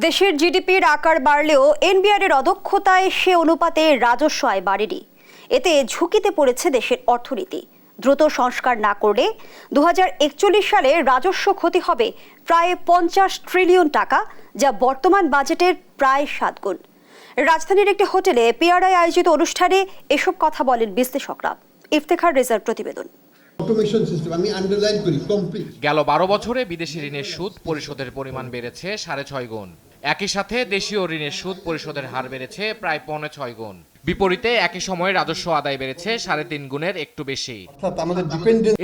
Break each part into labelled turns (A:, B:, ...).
A: দেশের জিডিপির আকার বাড়লেও এনবিআরের অদক্ষতায় সে অনুপাতে রাজস্ব আয় বাড়েনি। এতে ঝুঁকিতে পড়েছে দেশের অর্থনীতি। দ্রুত সংস্কার না করলে 2041 সালে রাজস্ব ক্ষতি হবে প্রায় 50 ট্রিলিয়ন টাকা, যা বর্তমান বাজেটের প্রায় 7 গুণ। রাজধানীর একটি হোটেলে পিআরআই আয়োজিত অনুষ্ঠানে এসব কথা বলেন বিশ্লেষকরা। ইফতেখার রেজার প্রতিবেদন।
B: গেল 12 বছরে বিদেশি ঋণের সুদ পরিশোধের পরিমাণ বেড়েছে 6.5 গুণ। একই সাথে দেশীয় ঋণের সুদ পরিশোধের হার বেড়েছে প্রায় 6.5 গুণ। বিপরীতে একই সময়ে রাজস্ব আদায় বেড়েছে 3.5 গুণের একটু বেশি।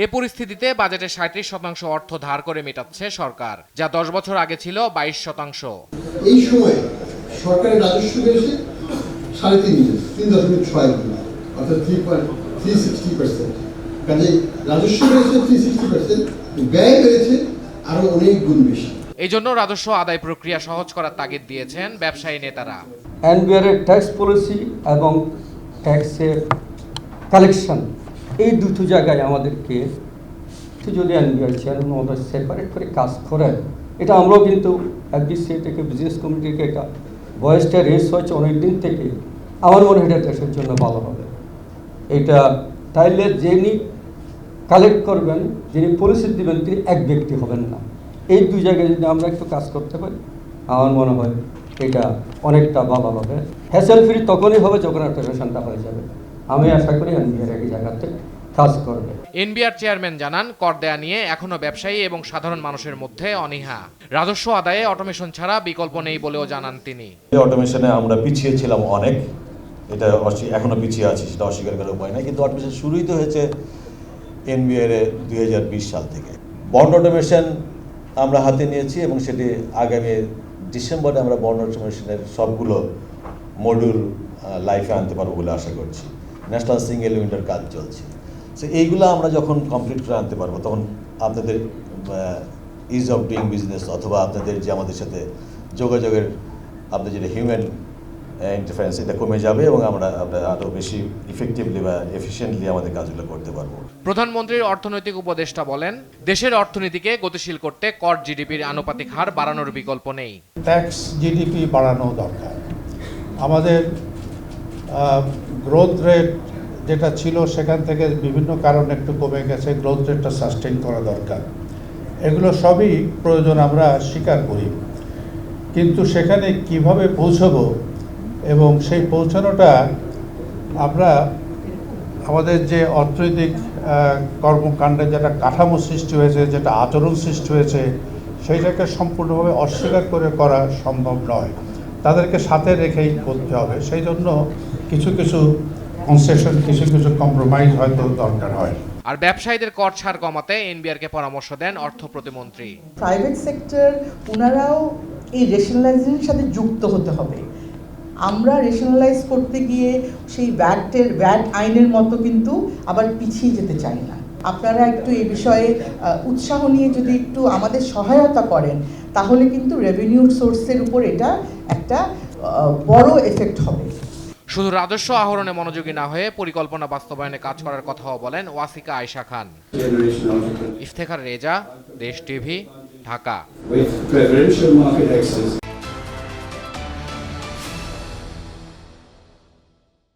B: এ পরিস্থিতিতে বাজেটের 37% অর্থ ধার করে মেটাচ্ছে সরকার, যা 10 বছর আগে ছিল 22%।
C: এই সময় সরকারের রাজস্ব বেড়েছে 3.6 গুণ, অর্থাৎ 360%। কাজে রাজস্ব বেড়েছে 360%, ব্যয় বেড়েছে আরো অনেক গুণ বেশি।
B: এই জন্য রাজস্ব আদায় প্রক্রিয়া সহজ করার তাগিদ দিয়েছেন ব্যবসায়ী নেতারা।
D: এনবিআরের ট্যাক্স পলিসি এবং ট্যাক্সের কালেকশন, এই দুটো জায়গায় আমাদেরকে যদি এনবিআর চেয়ারম্যান মহোদয় সেপারেট করে কাজ করেন, এটা আমরাও কিন্তু এফডিসিএ থেকে বিজনেস কমিটিকে এটা ভয়েসটা রেস হয়েছে অনেক দিন থেকে। আমার মনে হয় এটা দেশের জন্য ভালো হবে। এটা তাইলে যিনি কালেক্ট করবেন, যিনি পলিসি দেবেন, তিনি এক ব্যক্তি হবেন না। এই দুই জায়গায় যদি আমরা একটু কাজ করতে পারি, আমার মনে হয় এটা অনেকটা ভালো হবে। হ্যাসেল ফ্রি তখনই হবে যখন অটোমেশনটা হয়ে যাবে। আমি আশা করি এনবিআর এই জায়গাতে কাজ করবে।
B: এনবিআর চেয়ারম্যান জানান, কর দেয়া নিয়ে এখনো ব্যবসায়ী এবং সাধারণ মানুষের মধ্যে অনীহা। রাজস্ব আদায়ে অটোমেশন ছাড়া বিকল্প নেই বলেও জানান তিনি।
E: অটোমেশনে আমরা পিছিয়ে ছিলাম অনেক, এটা এখনো পিছিয়ে আছি, সেটা অস্বীকার করার উপায় নাই। কিন্তু অটোমেশন শুরুই তো হয়েছে এনবিআর 2020 সাল থেকে। বন্ড অটোমেশন আমরা হাতে নিয়েছি এবং সেটি আগামী ডিসেম্বরে আমরা বন্ড অটোমেশনের সবগুলো মডিউল লাইফে আনতে পারবো বলে আশা করছি। ন্যাশনাল সিঙ্গেল উইন্ডোর কাজ চলছে। সো এইগুলো আমরা যখন কমপ্লিট করে আনতে পারবো, তখন আপনাদের ইজ অফ ডুইং বিজনেস অথবা আপনাদের যে আমাদের সাথে যোগাযোগের আপনাদের যেটা হিউম্যান ইন্টারফারেন্স, এটা কমে যাবে এবং আমরা আরও বেশি ইফেক্টিভলি বা এফিশিয়েন্টলি আমাদের কাজগুলো করতে পারবো।
B: প্রধানমন্ত্রীর অর্থনৈতিক উপদেষ্টা বলেন, দেশের অর্থনীতিকে গতিশীল করতে কর জিডিপির আনুপাতিক হার বাড়ানোর বিকল্প নেই।
F: ট্যাক্স জিডিপি বাড়ানো দরকার। আমাদের গ্রোথ রেট যেটা ছিল সেখান থেকে বিভিন্ন কারণে একটু কমে গেছে, গ্রোথ রেটটা সাস্টেইন করা দরকার। এগুলো সবই প্রয়োজন, আমরা স্বীকার করি। কিন্তু সেখানে কিভাবে পৌঁছবো এবং সেই পৌঁছানোটা আমরা আমাদের যে অর্থনৈতিক কর্মকাণ্ডে যেটা কাঠামো সৃষ্টি হয়েছে, যেটা আচরণ সৃষ্টি হয়েছে, সেইটাকে সম্পূর্ণভাবে অস্বীকার করে করা সম্ভব নয়। তাদেরকে সাথে রেখেই করতে হবে। সেই জন্য কিছু কিছু কনসেশন, কিছু কিছু কম্প্রোমাইজ হয়তো দরকার হয়।
B: আর ব্যবসায়ীদের কর ছাড় কমাতে এনবিআরকে পরামর্শ দেন অর্থ প্রতিমন্ত্রী।
G: প্রাইভেট সেক্টর ওনারাও এই রেশনালাইজেশনের সাথে যুক্ত হতে হবে। আমরা রেশনালাইজ করতে গিয়ে সেই ভ্যাট আইনের মতো কিন্তু আবার পিছিয়ে যেতে চাই না। আপনারা একটু এই বিষয়ে উৎসাহ নিয়ে যদি একটু আমাদের সহায়তা করেন, তাহলে কিন্তু রেভিনিউ সোর্সের উপর এটা একটা বড় এফেক্ট হবে।
B: শুধু রাজস্ব আহরণে মনোযোগী না হয়ে পরিকল্পনা বাস্তবায়নে কাজ করার কথাও বলেন ওয়াসিকা আয়েশা খান। ইফতেখার রেজা, দেশ টিভি, ঢাকা।